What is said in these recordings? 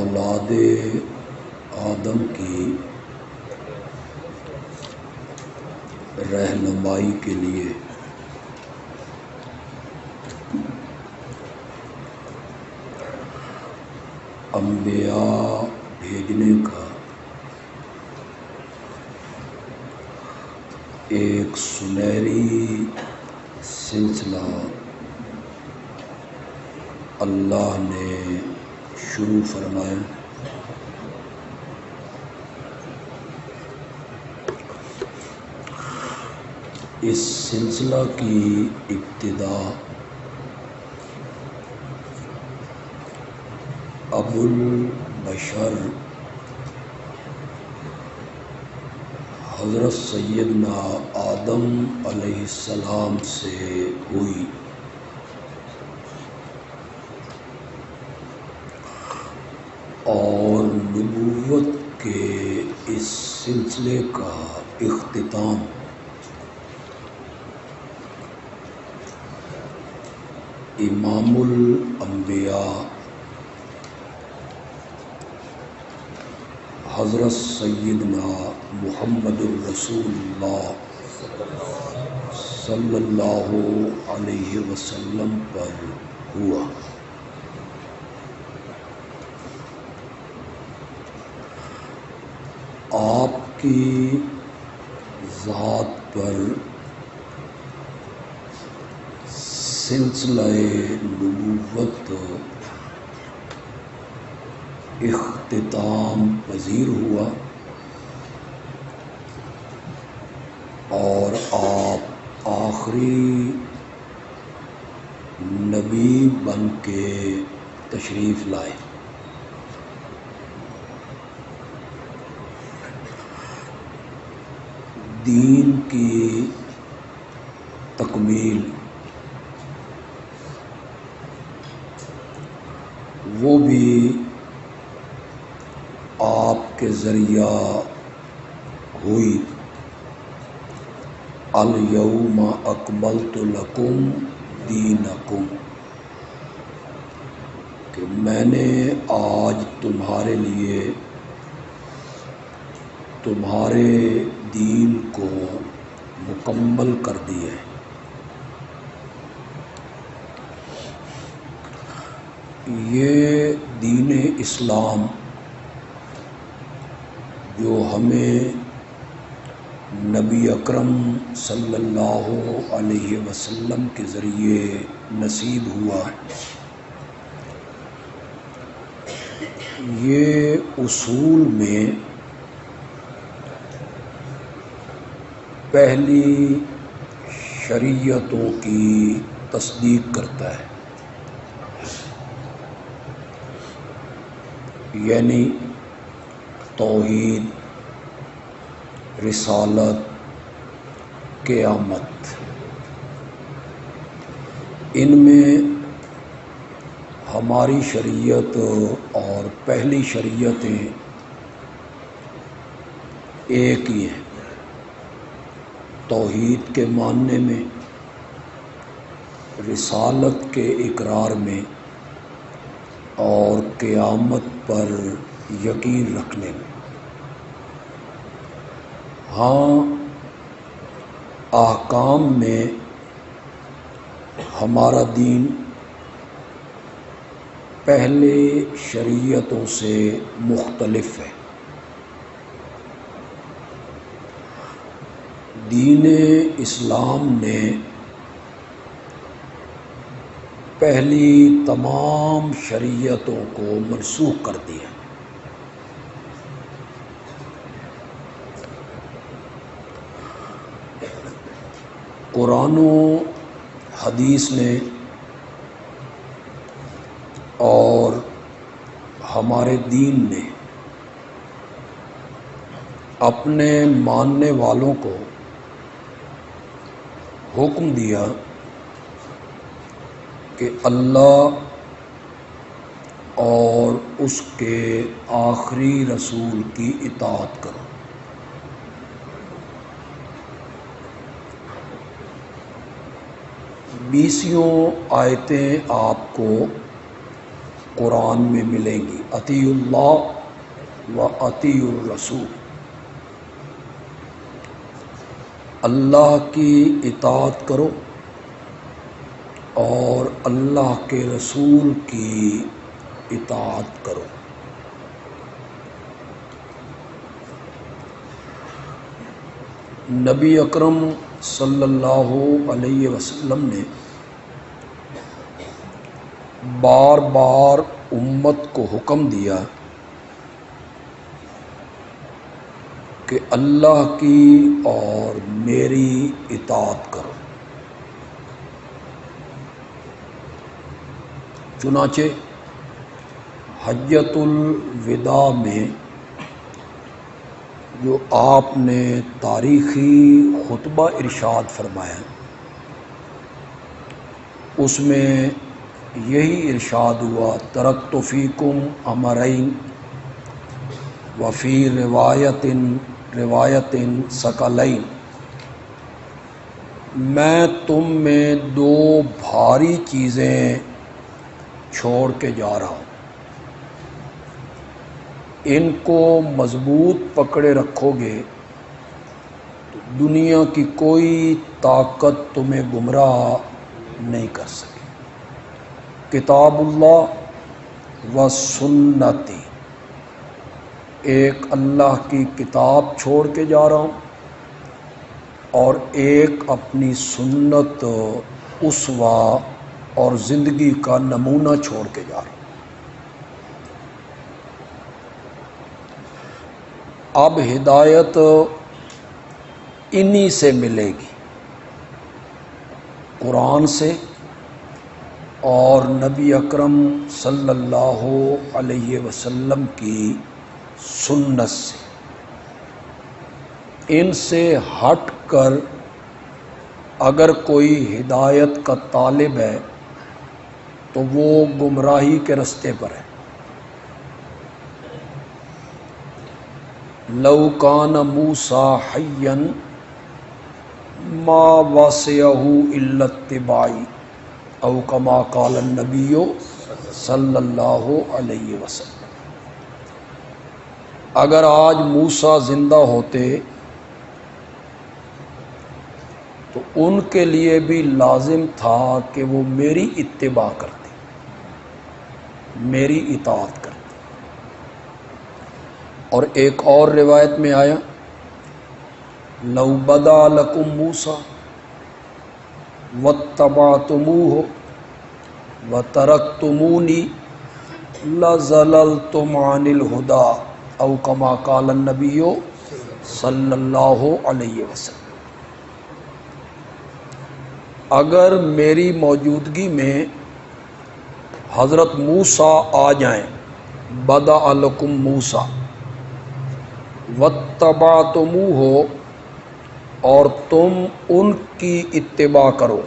اولاد آدم کی رہنمائی کے لیے انبیاء بھیجنے کا ایک سنہری سلسلہ اللہ نے شروع فرمایا۔ اس سلسلہ کی ابتدا ابو البشر حضرت سیدنا آدم علیہ السلام سے ہوئی، اور نبوت کے اس سلسلے کا اختتام امام الانبیاء حضرت سیدنا محمد الرسول اللہ صلی اللہ علیہ وسلم پر ہوا۔ آپ کی ذات پر سلسلہ نبوت اختتام پذیر ہوا، اور آپ آخری نبی بن کے تشریف لائے۔ دین کی تکمیل وہ بھی آپ کے ذریعہ ہوئی۔ الیوم اکملت لکم دینکم، کہ میں نے آج تمہارے لیے تمہارے دین کو مکمل کر دیا ہے۔ یہ دین اسلام جو ہمیں نبی اکرم صلی اللہ علیہ وسلم کے ذریعے نصیب ہوا، یہ اصول میں پہلی شریعتوں کی تصدیق کرتا ہے، یعنی توحید، رسالت، قیامت۔ ان میں ہماری شریعت اور پہلی شریعتیں ایک ہی ہیں، توحید کے ماننے میں، رسالت کے اقرار میں، اور قیامت پر یقین رکھنے میں۔ ہاں، احکام میں ہمارا دین پہلے شریعتوں سے مختلف ہے۔ دین اسلام نے پہلی تمام شریعتوں کو منسوخ کر دیا۔ قرآن و حدیث نے اور ہمارے دین نے اپنے ماننے والوں کو حکم دیا کہ اللہ اور اس کے آخری رسول کی اطاعت کرو۔ بیسیوں آیتیں آپ کو قرآن میں ملیں گی، اطیعوا اللہ و اطیعوا الرسول، اللہ کی اطاعت کرو اور اللہ کے رسول کی اطاعت کرو۔ نبی اکرم صلی اللہ علیہ وسلم نے بار بار امت کو حکم دیا کہ اللہ کی اور میری اطاعت کرو۔ چنانچہ حجۃ الوداع میں جو آپ نے تاریخی خطبہ ارشاد فرمایا، اس میں یہی ارشاد ہوا، ترکت فیکم امرین وفی روایت ثقلین، میں تم میں دو بھاری چیزیں چھوڑ کے جا رہا ہوں، ان کو مضبوط پکڑے رکھو گے تو دنیا کی کوئی طاقت تمہیں گمراہ نہیں کر سکے۔ کتاب اللہ و سنتی، ایک اللہ کی کتاب چھوڑ کے جا رہا ہوں اور ایک اپنی سنت، اسوہ اور زندگی کا نمونہ چھوڑ کے جا رہا ہوں۔ اب ہدایت انہی سے ملے گی، قرآن سے اور نبی اکرم صلی اللہ علیہ وسلم کی سنت سے۔ ان سے ہٹ کر اگر کوئی ہدایت کا طالب ہے تو وہ گمراہی کے رستے پر ہے۔ لو کان موسیٰ حیا ما وسعہ الا اتباعی او کما قال النبی صلی اللہ علیہ وسلم، اگر آج موسیٰ زندہ ہوتے تو ان کے لیے بھی لازم تھا کہ وہ میری اتباع کرتے، میری اطاعت کرتے۔ اور ایک اور روایت میں آیا، لو بدا لکم موسیٰ واتبعتموہ وترکتمونی لزللتم عن الہدی او کما قال النبی صلی اللہ علیہ وسلم، اگر میری موجودگی میں حضرت موسیٰ آ جائیں، بدا لکم موسیٰ واتبعتموہ، اور تم ان کی اتباع کرو،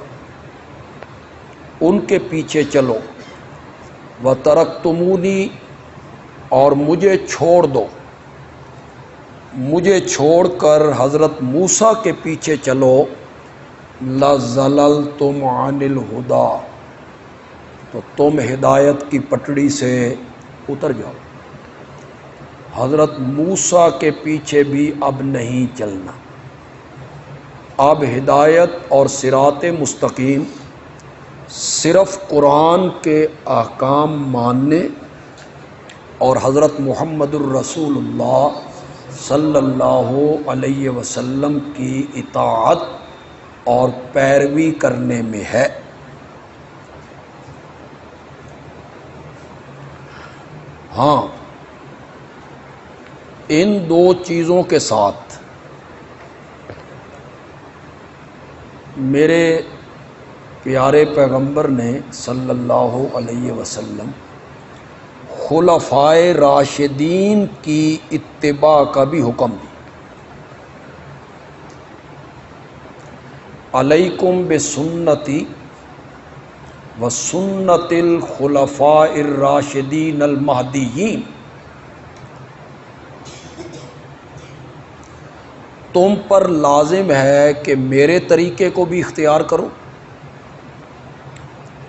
ان کے پیچھے چلو، وترکتمونی، اور مجھے چھوڑ دو، مجھے چھوڑ کر حضرت موسیٰ کے پیچھے چلو، لَزَلَلْتُمْ عَنِ الْهُدَىٰ، تو تم ہدایت کی پٹڑی سے اتر جاؤ۔ حضرت موسیٰ کے پیچھے بھی اب نہیں چلنا، اب ہدایت اور صراط مستقیم صرف قرآن کے احکام ماننے اور حضرت محمد الرسول اللہ صلی اللہ علیہ وسلم کی اطاعت اور پیروی کرنے میں ہے۔ ہاں، ان دو چیزوں کے ساتھ میرے پیارے پیغمبر نے صلی اللہ علیہ وسلم خلفائے راشدین کی اتباع کا بھی حکم دی۔ علیکم بسنتی وسنت الخلفاء الراشدین المہدیین، تم پر لازم ہے کہ میرے طریقے کو بھی اختیار کرو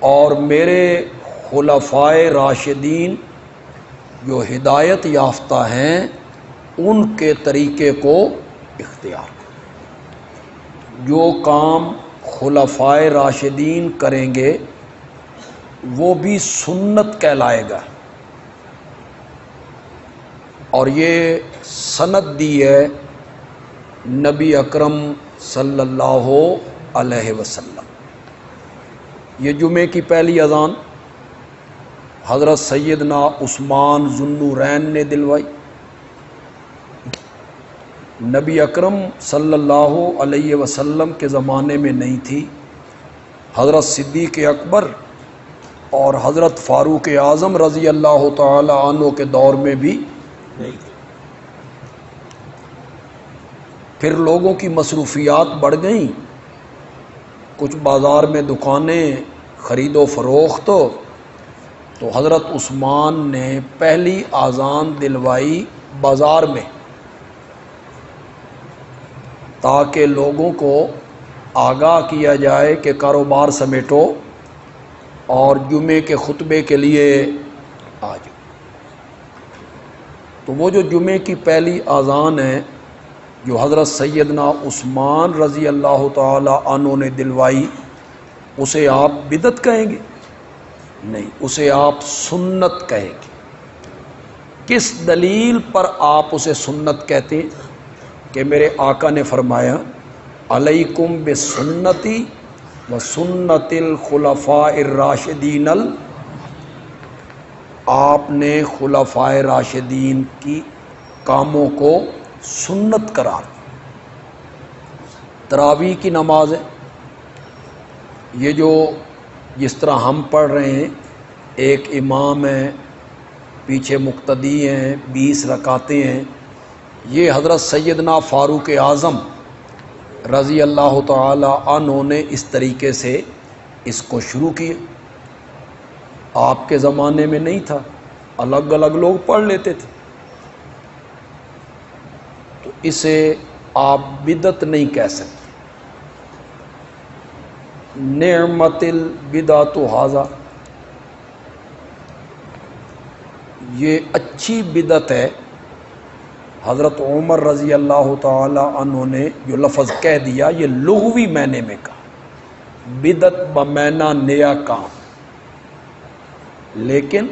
اور میرے خلفائے راشدین جو ہدایت یافتہ ہیں ان کے طریقے کو اختیار کرو۔ جو کام خلفائے راشدین کریں گے وہ بھی سنت کہلائے گا، اور یہ سند دی ہے نبی اکرم صلی اللہ علیہ وسلم۔ یہ جمعے کی پہلی اذان حضرت سیدنا عثمان ذو النورین نے دلوائی۔ نبی اکرم صلی اللہ علیہ وسلم کے زمانے میں نہیں تھی، حضرت صدیق اکبر اور حضرت فاروق اعظم رضی اللہ تعالی عنہ کے دور میں بھی نہیں تھی۔ پھر لوگوں کی مصروفیات بڑھ گئیں، کچھ بازار میں دکانیں، خرید و فروخت، تو حضرت عثمان نے پہلی اذان دلوائی بازار میں تاکہ لوگوں کو آگاہ کیا جائے کہ کاروبار سمیٹو اور جمعے کے خطبے کے لیے آ جاؤ۔ تو وہ جو جمعے کی پہلی اذان ہے جو حضرت سیدنا عثمان رضی اللہ تعالی عنہ نے دلوائی، اسے آپ بدعت کہیں گے؟ نہیں، اسے آپ سنت کہیں گے۔ کس دلیل پر آپ اسے سنت کہتے ہیں؟ کہ میرے آقا نے فرمایا علیکم بسنتی و سنت الخلفاء الراشدین آپ نے خلفائے راشدین کی کاموں کو سنت قرار دیا۔ تراویح کی نماز ہے، یہ جو جس طرح ہم پڑھ رہے ہیں، ایک امام ہے، پیچھے مقتدی ہیں، 20 رکعتیں ہیں، یہ حضرت سیدنا فاروق اعظم رضی اللہ تعالی عنہ نے اس طریقے سے اس کو شروع کیا۔ آپ کے زمانے میں نہیں تھا، الگ الگ لوگ پڑھ لیتے تھے، تو اسے آپ بدعت نہیں کہہ سکتے۔ نعمت البدعۃ ھذا، یہ اچھی بدعت ہے۔ حضرت عمر رضی اللہ تعالی عنہ نے جو لفظ کہہ دیا یہ لغوی معنی میں کہا، بدعت بمعنی نیا کام، لیکن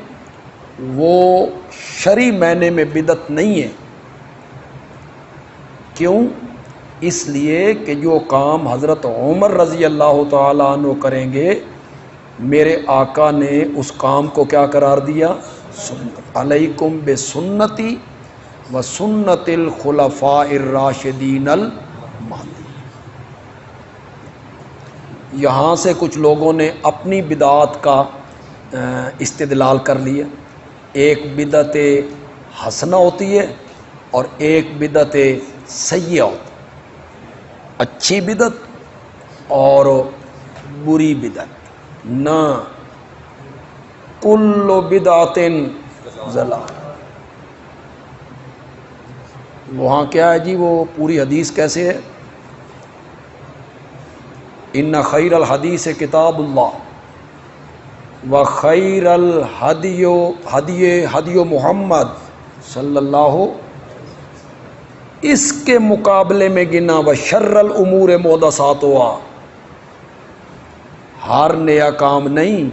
وہ شرعی معنی میں بدعت نہیں ہے۔ کیوں؟ اس لیے کہ جو کام حضرت عمر رضی اللہ تعالی عنہ کریں گے، میرے آقا نے اس کام کو کیا قرار دیا؟ سنت۔ علیکم بسنتی و سنت الخلفاء الراشدین المہدیین۔ یہاں سے کچھ لوگوں نے اپنی بدعات کا استدلال کر لیا۔ ایک بدعت حسنہ ہوتی ہے اور ایک بدعت سیئہ ہوتی ہے، اچھی بدعت اور بری بدعت۔ نہ کل بدعت ضلالہ، وہاں کیا ہے جی؟ وہ پوری حدیث کیسے ہے؟ ان خیر الحدیث کتاب اللہ و خیر الہدی ہدی محمد صلی اللہ، اس کے مقابلے میں گنا و شر الامور محدثاتها، ہر نیا کام نہیں۔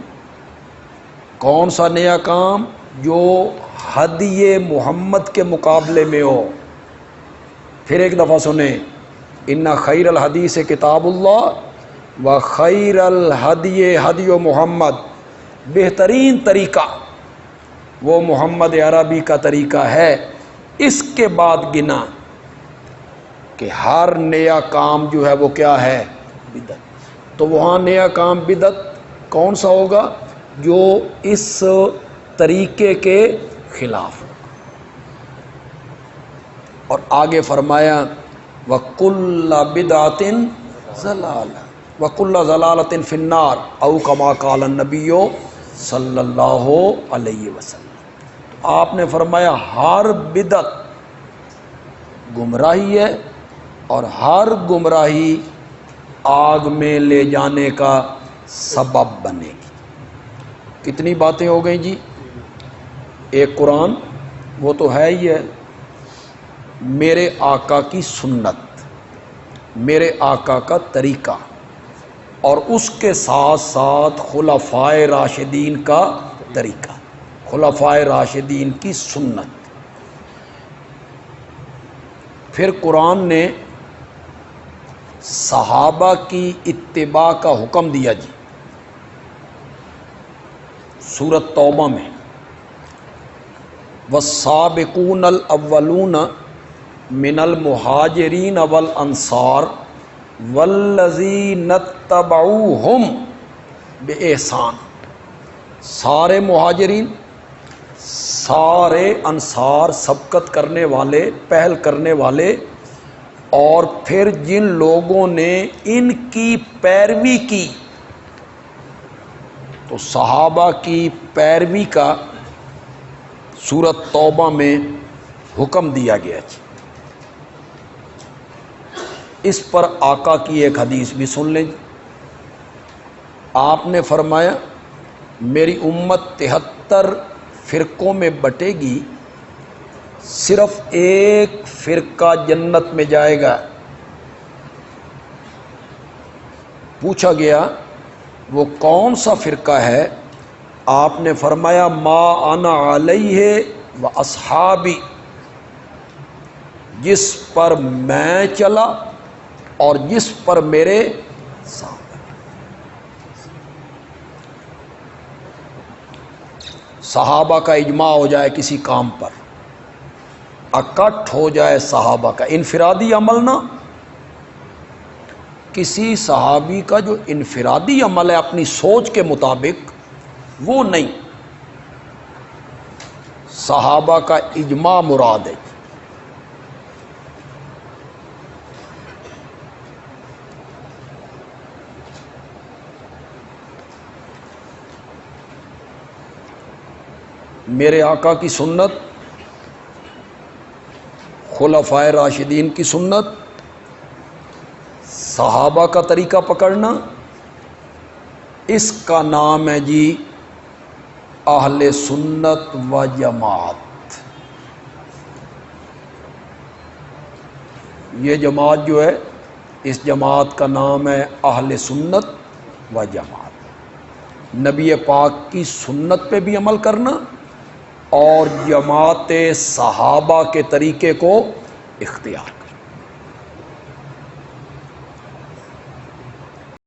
کون سا نیا کام؟ جو ہدی محمد کے مقابلے میں ہو۔ پھر ایک دفعہ سنیں، ان خیر الحدیث کتاب اللہ و خیر الہدی ہدی محمد، بہترین طریقہ وہ محمد عربی کا طریقہ ہے۔ اس کے بعد گنا کہ ہر نیا کام جو ہے وہ کیا ہے؟ بدعت۔ تو وہاں نیا کام بدعت کون سا ہوگا؟ جو اس طریقے کے خلاف۔ اور آگے فرمایا وَكُلَّ بِدْعَةٍ ضَلَالَةٍ وَكُلَّ ضَلَالَةٍ فِي النَّارِ اَوْ كَمَا قَالَ النَّبِيُّ صلی اللہ علیہ وسلم۔ تو آپ نے فرمایا ہر بدعت گمراہی ہے اور ہر گمراہی آگ میں لے جانے کا سبب بنے گی۔ کتنی باتیں ہو گئیں جی؟ ایک قرآن، وہ تو ہے ہی ہے، میرے آقا کی سنت، میرے آقا کا طریقہ، اور اس کے ساتھ ساتھ خلفائے راشدین کا طریقہ، خلفائے راشدین کی سنت۔ پھر قرآن نے صحابہ کی اتباع کا حکم دیا جی، سورۃ توبہ میں، والسابقون الاولون من المہاجرین والانصار والذین اتبعوہم بإحسان، سارے مہاجرین، سارے انصار، سبقت کرنے والے، پہل کرنے والے، اور پھر جن لوگوں نے ان کی پیروی کی، تو صحابہ کی پیروی کا سورۃ توبہ میں حکم دیا گیا جی۔ اس پر آقا کی ایک حدیث بھی سن لیں جی۔ آپ نے فرمایا میری امت 73 فرقوں میں بٹے گی، صرف ایک فرقہ جنت میں جائے گا۔ پوچھا گیا وہ کون سا فرقہ ہے؟ آپ نے فرمایا ما انا علیہ و اصحابی، جس پر میں چلا اور جس پر میرے صحابہ۔ صحابہ کا اجماع ہو جائے کسی کام پر، اکٹھ ہو جائے صحابہ کا، انفرادی عمل نہ، کسی صحابی کا جو انفرادی عمل ہے اپنی سوچ کے مطابق، وہ نہیں، صحابہ کا اجماع مراد ہے۔ میرے آقا کی سنت، خلفائے راشدین کی سنت، صحابہ کا طریقہ پکڑنا، اس کا نام ہے جی اہل سنت و جماعت۔ یہ جماعت جو ہے، اس جماعت کا نام ہے اہل سنت و جماعت۔ نبی پاک کی سنت پہ بھی عمل کرنا اور جماعت صحابہ کے طریقے کو اختیار۔